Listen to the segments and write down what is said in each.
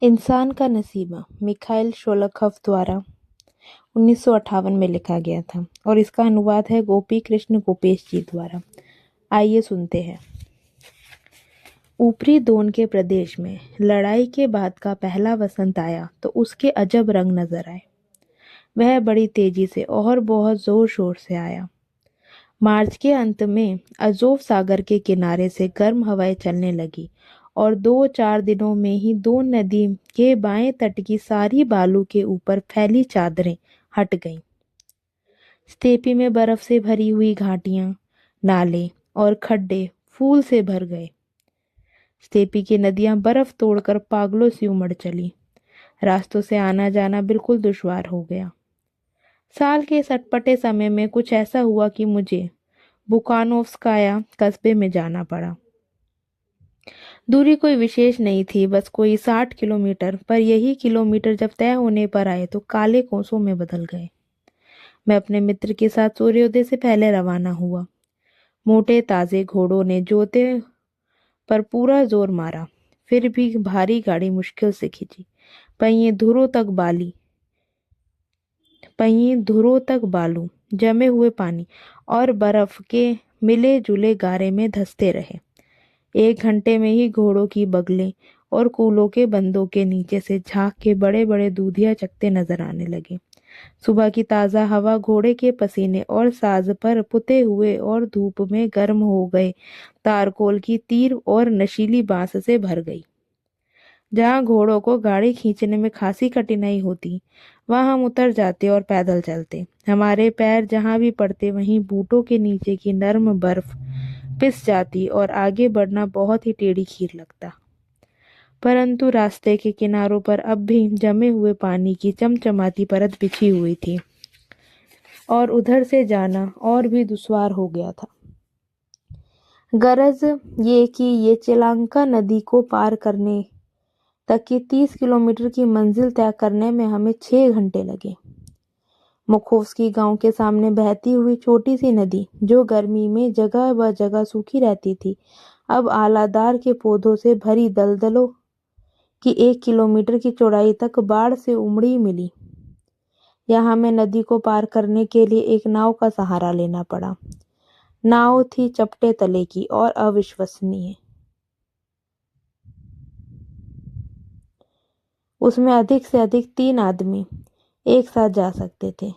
इंसान का नसीबा मिखाइल शोलखोव द्वारा 1958 में लिखा गया था और इसका अनुवाद है गोपी कृष्ण गोपेश जी द्वारा। आइए सुनते हैं। ऊपरी दोन के प्रदेश में लड़ाई के बाद का पहला वसंत आया तो उसके अजब रंग नजर आए। वह बड़ी तेजी से और बहुत जोर शोर से आया। मार्च के अंत में अजोव सागर के किनारे से गर्म हवाएं चलने लगी और 2-4 दिनों में ही दोन नदी के बाएं तट की सारी बालू के ऊपर फैली चादरें हट गईं। स्टेपी में बर्फ से भरी हुई घाटियां, नाले और खड्डे फूल से भर गए। स्टेपी की नदियां बर्फ तोड़कर पागलों सी उमड़ चली। रास्तों से आना जाना बिल्कुल दुश्वार हो गया। साल के इस अटपटे समय में कुछ ऐसा हुआ कि मुझे बुकानोव्स्काया कस्बे में जाना पड़ा। दूरी कोई विशेष नहीं थी, बस कोई 60 किलोमीटर, पर यही किलोमीटर जब तय होने पर आए तो काले कोसों में बदल गए। मैं अपने मित्र के साथ सूर्योदय से पहले रवाना हुआ। मोटे ताजे घोड़ों ने जोते पर पूरा जोर मारा, फिर भी भारी गाड़ी मुश्किल से खींची। पहिए धुरों तक बालू, जमे हुए पानी और बर्फ के मिले जुले गारे में धंसते रहे। 1 घंटे में ही घोड़ों की बगलें और कूलों के बंदों के नीचे से झांक के बड़े बड़े दूधिया चकते नजर आने लगे। सुबह की ताजा हवा घोड़े के पसीने और साज पर पुते हुए और धूप में गर्म हो गए तारकोल की तीर और नशीली बांस से भर गई। जहां घोड़ों को गाड़ी खींचने में खासी कठिनाई होती, वहां हम उतर जाते और पैदल चलते। हमारे पैर जहां भी पड़ते वहीं बूटों के नीचे की नर्म बर्फ पिस जाती और आगे बढ़ना बहुत ही टेढ़ी खीर लगता। परंतु रास्ते के किनारों पर अब भी जमे हुए पानी की चमचमाती परत बिछी हुई थी और उधर से जाना और भी दुश्वार हो गया था। गरज ये कि ये चिलांका नदी को पार करने तक की 30 किलोमीटर की मंजिल तय करने में हमें 6 घंटे लगे। मुखोव्स्की गांव के सामने बहती हुई छोटी सी नदी, जो गर्मी में जगह ब जगह सूखी रहती थी, अब आलादार के पौधों से भरी दलदलों की 1 किलोमीटर की चौड़ाई तक बाढ़ से उमड़ी मिली। यहाँ हमें नदी को पार करने के लिए एक नाव का सहारा लेना पड़ा। नाव थी चपटे तले की और अविश्वसनीय। उसमें अधिक से अधिक 3 आदमी एक साथ जा सकते थे।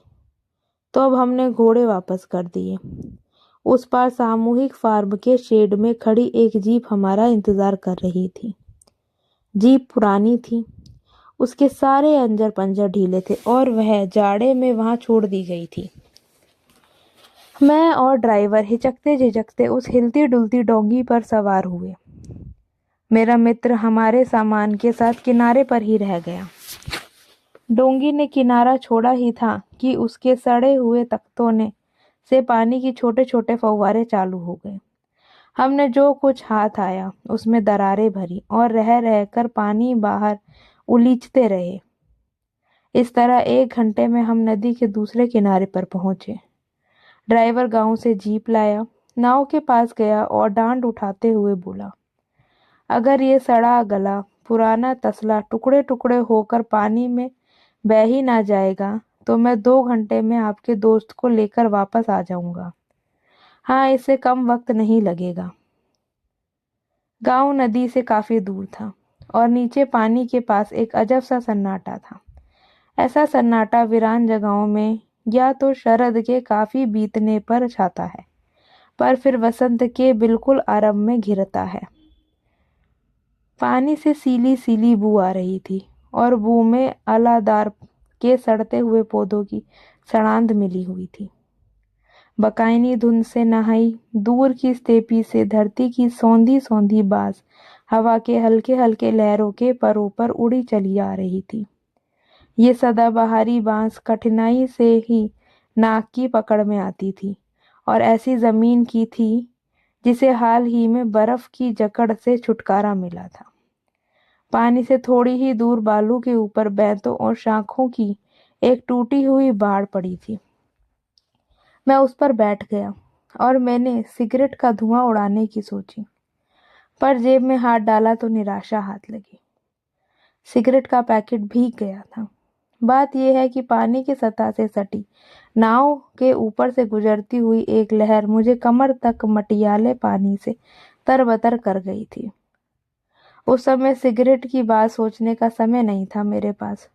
तो अब हमने घोड़े वापस कर दिए। उस पार सामूहिक फार्म के शेड में खड़ी एक जीप हमारा इंतजार कर रही थी। जीप पुरानी थी, उसके सारे अंजर पंजर ढीले थे और वह जाड़े में वहां छोड़ दी गई थी। मैं और ड्राइवर हिचकते झिझकते उस हिलती डुलती डोंगी पर सवार हुए। मेरा मित्र हमारे सामान के साथ किनारे पर ही रह गया। डोंगी ने किनारा छोड़ा ही था कि उसके सड़े हुए तख्तों ने से पानी की छोटे छोटे फव्वारे चालू हो गए। हमने जो कुछ हाथ आया उसमें दरारें भरी और रह रह कर पानी बाहर उलीचते रहे। इस तरह 1 घंटे में हम नदी के दूसरे किनारे पर पहुंचे। ड्राइवर गांव से जीप लाया, नाव के पास गया और डांड उठाते हुए बोला, अगर ये सड़ा गला पुराना तसला टुकड़े टुकड़े होकर पानी में बह ही ना जाएगा तो मैं 2 घंटे में आपके दोस्त को लेकर वापस आ जाऊंगा। हाँ, इससे कम वक्त नहीं लगेगा। गांव नदी से काफी दूर था और नीचे पानी के पास एक अजब सा सन्नाटा था। ऐसा सन्नाटा वीरान जगहों में या तो शरद के काफी बीतने पर छाता है, पर फिर वसंत के बिल्कुल आरंभ में घिरता है। पानी से सीली सीली बू आ रही थी और बू में अलादार के सड़ते हुए पौधों की सड़ांध मिली हुई थी। बकायनी धुंध से नहाई दूर की स्टेपी से धरती की सौंधी सौंधी बाज हवा के हल्के हल्के लहरों के परों पर उड़ी चली आ रही थी। ये सदाबहारी बांस कठिनाई से ही नाक की पकड़ में आती थी और ऐसी जमीन की थी जिसे हाल ही में बर्फ की जकड़ से छुटकारा मिला था। पानी से थोड़ी ही दूर बालू के ऊपर बैंतों और शाखों की एक टूटी हुई बाड़ पड़ी थी। मैं उस पर बैठ गया और मैंने सिगरेट का धुआं उड़ाने की सोची, पर जेब में हाथ डाला तो निराशा हाथ लगी। सिगरेट का पैकेट भीग गया था। बात यह है कि पानी की सतह से सटी नाव के ऊपर से गुजरती हुई एक लहर मुझे कमर तक मटियाले पानी से तरबतर कर गई थी। उस समय सिगरेट की बात सोचने का समय नहीं था मेरे पास,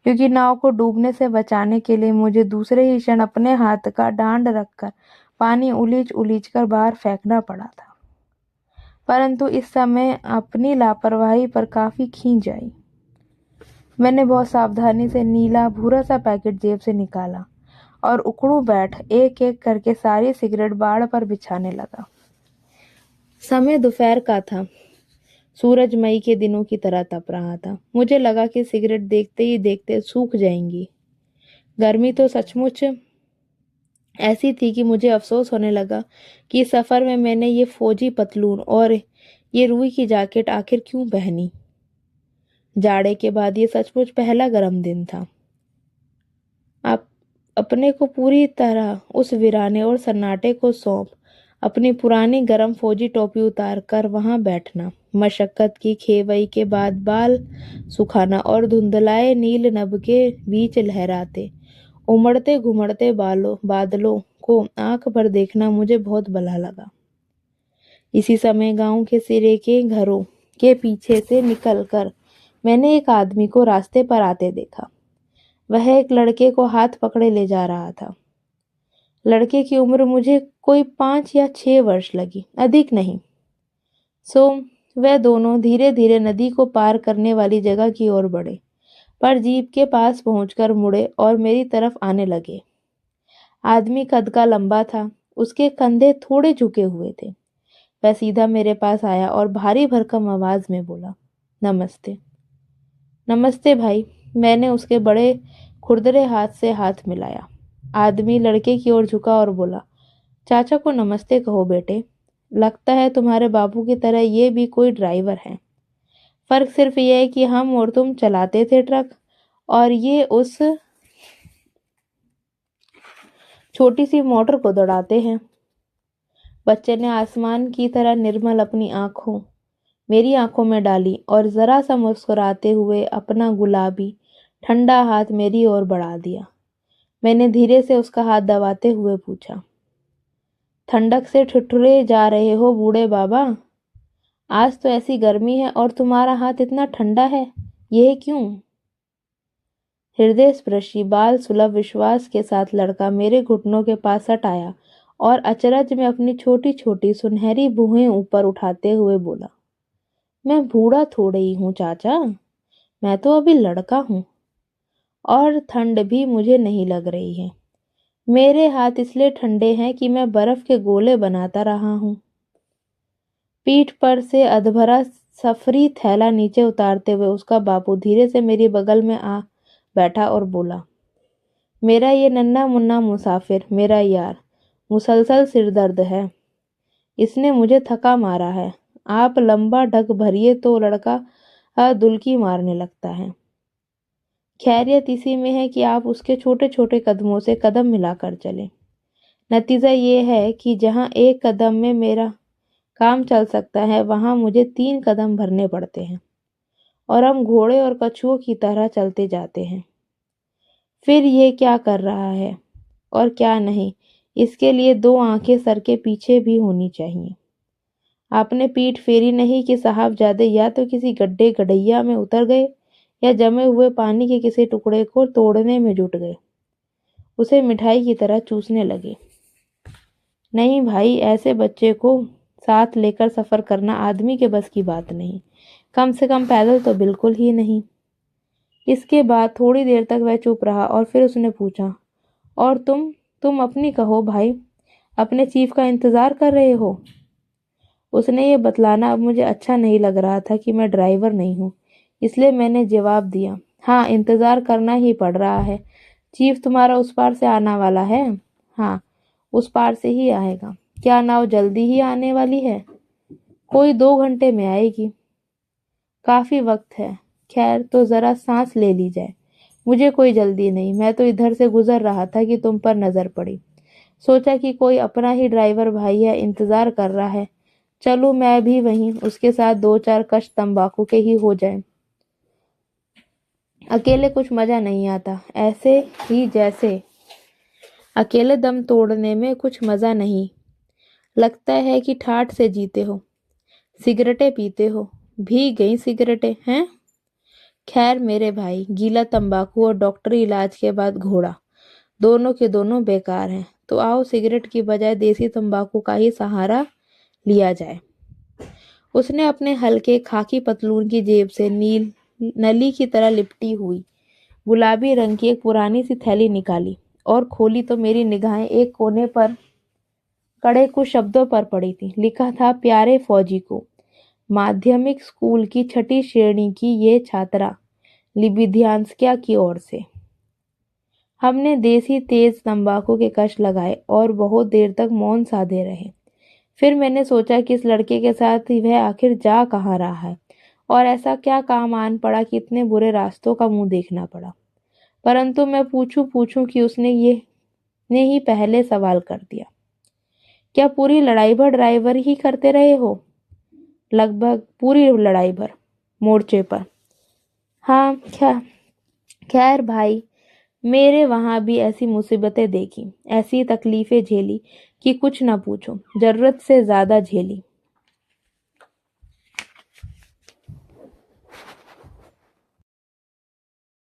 क्योंकि नाव को डूबने से बचाने के लिए मुझे दूसरे ही क्षण अपने हाथ का डांड रखकर पानी उलीच उलीच कर बाहर फेंकना पड़ा था। परंतु इस समय अपनी लापरवाही पर काफी खींच आई। मैंने बहुत सावधानी से नीला भूरा सा पैकेट जेब से निकाला और उकड़ू बैठ एक एक करके सारी सिगरेट बाड़ पर बिछाने लगा। समय दोपहर का था। सूरज मई के दिनों की तरह तप रहा था। मुझे लगा कि सिगरेट देखते ही देखते सूख जाएंगी। गर्मी तो सचमुच ऐसी थी कि मुझे अफसोस होने लगा कि इस सफर में मैंने ये फौजी पतलून और ये रुई की जैकेट आखिर क्यों पहनी। जाड़े के बाद ये सचमुच पहला गर्म दिन था। आप अपने को पूरी तरह उस वीराने और सन्नाटे को सौंप अपनी पुरानी गरम फौजी टोपी उतार कर वहां बैठना, मशक्कत की खेवई के बाद बाल सुखाना और धुंधलाए नील नभ के बीच लहराते उमड़ते घुमड़ते बादलों को आंख भर देखना मुझे बहुत भला लगा। इसी समय गांव के सिरे के घरों के पीछे से निकलकर मैंने एक आदमी को रास्ते पर आते देखा। वह एक लड़के को हाथ पकड़े ले जा रहा था। लड़के की उम्र मुझे कोई 5 या 6 वर्ष लगी, अधिक नहीं। सो वह दोनों धीरे धीरे नदी को पार करने वाली जगह की ओर बढ़े, पर जीप के पास पहुंचकर मुड़े और मेरी तरफ आने लगे। आदमी कद का लंबा था, उसके कंधे थोड़े झुके हुए थे। वह सीधा मेरे पास आया और भारी भरकम आवाज में बोला, नमस्ते। नमस्ते भाई। मैंने उसके बड़े खुरदरे हाथ से हाथ मिलाया। आदमी लड़के की ओर झुका और बोला, चाचा को नमस्ते कहो बेटे। लगता है तुम्हारे बाबू की तरह ये भी कोई ड्राइवर है। फर्क सिर्फ ये है कि हम और तुम चलाते थे ट्रक और ये उस छोटी सी मोटर को दौड़ाते हैं। बच्चे ने आसमान की तरह निर्मल अपनी आंखों मेरी आंखों में डाली और जरा सा मुस्कुराते हुए अपना गुलाबी ठंडा हाथ मेरी ओर बढ़ा दिया। मैंने धीरे से उसका हाथ दबाते हुए पूछा, ठंडक से ठिठुरे जा रहे हो बूढ़े बाबा? आज तो ऐसी गर्मी है और तुम्हारा हाथ इतना ठंडा है, यह क्यों? हृदय स्पर्शी बाल सुलभ विश्वास के साथ लड़का मेरे घुटनों के पास सट आया और अचरज में अपनी छोटी छोटी सुनहरी भुहें ऊपर उठाते हुए बोला, मैं बूढ़ा थोड़े ही हूँ चाचा, मैं तो अभी लड़का हूँ और ठंड भी मुझे नहीं लग रही है। मेरे हाथ इसलिए ठंडे हैं कि मैं बर्फ के गोले बनाता रहा हूँ। पीठ पर से अधभरा सफरी थैला नीचे उतारते हुए उसका बापू धीरे से मेरी बगल में आ बैठा और बोला, मेरा ये नन्हा मुन्ना मुसाफिर, मेरा यार, मुसलसल सिरदर्द है, इसने मुझे थका मारा है। आप लंबा ढक भरिए तो लड़का दुलकी मारने लगता है। खैरियत इसी में है कि आप उसके छोटे छोटे कदमों से कदम मिलाकर चलें। नतीजा ये है कि जहाँ एक कदम में मेरा काम चल सकता है वहां मुझे 3 कदम भरने पड़ते हैं और हम घोड़े और कछुओं की तरह चलते जाते हैं। फिर ये क्या कर रहा है और क्या नहीं, इसके लिए 2 आंखें सर के पीछे भी होनी चाहिए। आपने पीठ फेरी नहीं कि साहबजादे या तो किसी गड्ढे गड्ढैया में उतर गए या जमे हुए पानी के किसी टुकड़े को तोड़ने में जुट गए, उसे मिठाई की तरह चूसने लगे। नहीं भाई, ऐसे बच्चे को साथ लेकर सफर करना आदमी के बस की बात नहीं, कम से कम पैदल तो बिल्कुल ही नहीं। इसके बाद थोड़ी देर तक वह चुप रहा और फिर उसने पूछा, और तुम अपनी कहो भाई, अपने चीफ का इंतजार कर रहे हो? उसने ये बतलाना अब मुझे अच्छा नहीं लग रहा था कि मैं ड्राइवर नहीं हूँ, इसलिए मैंने जवाब दिया, हाँ, इंतजार करना ही पड़ रहा है। चीफ तुम्हारा उस पार से आने वाला है? हाँ, उस पार से ही आएगा। क्या नाव जल्दी ही आने वाली है? कोई 2 घंटे में आएगी। काफी वक्त है। खैर, तो जरा सांस ले ली जाए। मुझे कोई जल्दी नहीं, मैं तो इधर से गुजर रहा था कि तुम पर नजर पड़ी। सोचा कि कोई अपना ही ड्राइवर भाई है, इंतजार कर रहा है, चलूं मैं भी वहीं उसके साथ 2-4 कश तंबाकू के ही हो जाए। अकेले कुछ मजा नहीं आता, ऐसे ही जैसे अकेले दम तोड़ने में कुछ मजा नहीं। लगता है कि ठाठ से जीते हो, सिगरेटें पीते हो, भीग गई सिगरेटें हैं। खैर मेरे भाई, गीला तंबाकू और डॉक्टरी इलाज के बाद घोड़ा, दोनों के दोनों बेकार हैं। तो आओ सिगरेट की बजाय देसी तंबाकू का ही सहारा लिया जाए। उसने अपने हल्के खाकी पतलून की जेब से नली की तरह लिपटी हुई गुलाबी रंग की एक पुरानी सी थैली निकाली और खोली तो मेरी निगाहें एक कोने पर कड़े कुछ शब्दों पर पड़ी थी। लिखा था, प्यारे फौजी को, माध्यमिक स्कूल की छठी श्रेणी की ये छात्रा लिबिध्यांस्क्या की ओर से। हमने देसी तेज तंबाकू के कश लगाए और बहुत देर तक मौन साधे रहे। फिर मैंने सोचा कि इस लड़के के साथ वह आखिर जा कहाँ रहा है और ऐसा क्या काम आन पड़ा कि इतने बुरे रास्तों का मुंह देखना पड़ा। परंतु मैं पूछूं कि उसने ये ने ही पहले सवाल कर दिया, क्या पूरी लड़ाई भर ड्राइवर ही करते रहे हो? लगभग पूरी लड़ाई भर, मोर्चे पर। हाँ क्या, खैर भाई, मेरे वहां भी ऐसी मुसीबतें देखी, ऐसी तकलीफें झेली कि कुछ ना पूछो, जरूरत से ज्यादा झेली।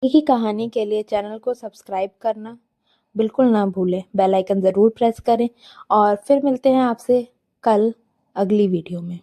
एक ही कहानी के लिए चैनल को सब्सक्राइब करना बिल्कुल ना भूलें, बेल आइकन ज़रूर प्रेस करें और फिर मिलते हैं आपसे कल अगली वीडियो में।